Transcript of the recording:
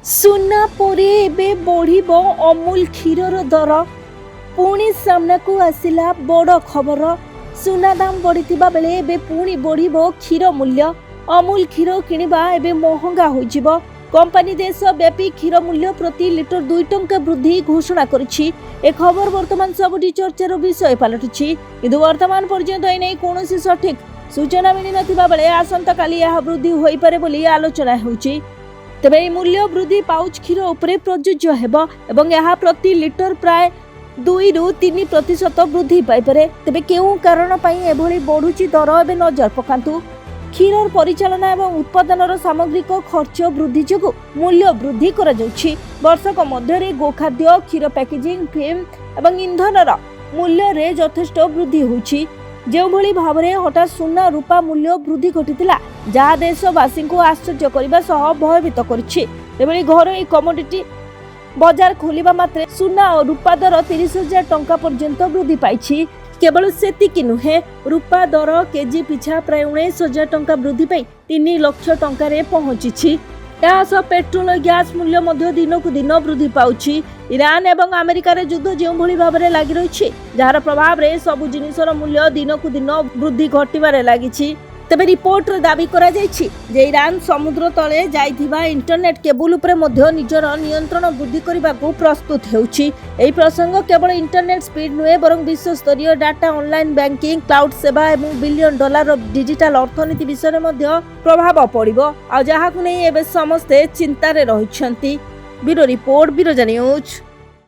सुना परे एबे बढ़िबो अमूल क्षीरर दर। पुणी सामना को आसिला बड़ खबर। सुना दाम बढ़िथिबा बेले एबे पुणी बढ़िबो क्षीर मूल्य। अमूल क्षीर किनिबा एबे महंगा होइजिबो। कंपनी देशव्यापी क्षीर मूल्य प्रति लिटर 2 टंका वृद्धि घोषणा करिछि। ए खबर वर्तमान सबुठी चर्चार विषय पलटिछि, किंतु वर्तमान पर्यंत एने कोनोसी सठिक सूचना मिली नथिबा बेले आसंता काली यह वृद्धि होई पारे बोली आलोचना होउछि। तेबे এই मूल्य वृद्धि पाउच क्षीर उपरे प्रযোज्य हेबो एवं यह प्रति लिटर प्राय 2 ରୁ 3% वृद्धि पाइपरे। तेबे केउ कारण पई एभली बढ़ुची दर एबे नजर पकांतु। क्षीर परिचालना एवं उत्पादनर सामग्रिक खर्च वृद्धि जोगु मूल्य वृद्धि करा जाउछि। वर्षक मध्यरे गोखाद्य क्षीर पैकेजिंग फिल्म एवं इंधनर मूल्य रे यथेष्ट वृद्धि होउछि। जो भली भावरे हठात सुना रूपा मूल्य वृद्धि घटिथिला जहाँ देशवासी को आश्चर्य करने सह भयभीत करिछि। तेबेली घरोई कमोडिटी बाजार खोलिबा मात्रे सुना और रूपा दर 30,000 टंका पर्यंत वृद्धि पाइछि। केवल सेतिकी नुहे, रूपा दर केजी पिछा प्राय 19,000 टंका वृद्धि पाई 3 लाख टंका रे पहुंचिछि। यास पेट्रोल और गैस मूल्य मध्य दिन को दिन वृद्धि पाउछि। ईरान एवं अमेरिका रे युद्ध जो भली भाबरे लागि रहिछि, जार प्रभाव रे सब जिनिसर मूल्य दिन को दिन वृद्धि घटिबारे लागिछि। तेबे रिपोर्ट रे दाबी करा जायछि जे ईरान समुद्र तळे जाइथिबा इंटरनेट केबल उपरे मध्य निजर नियंत्रण वृद्धि करबाकू प्रस्तुत हेउछि। एही प्रसंग केवल इंटरनेट स्पीड नुहे बरं विश्व स्तरीय डाटा, ऑनलाइन बैंकिंग, क्लाउड सेवा एवं $1 बिलियन डिजिटल अर्थनीति विषय मध्य प्रभाव पड़िबो। आ जहाकु नै एबे समस्ते चिंता रे रहिछंती। Bureau report, Biroja news.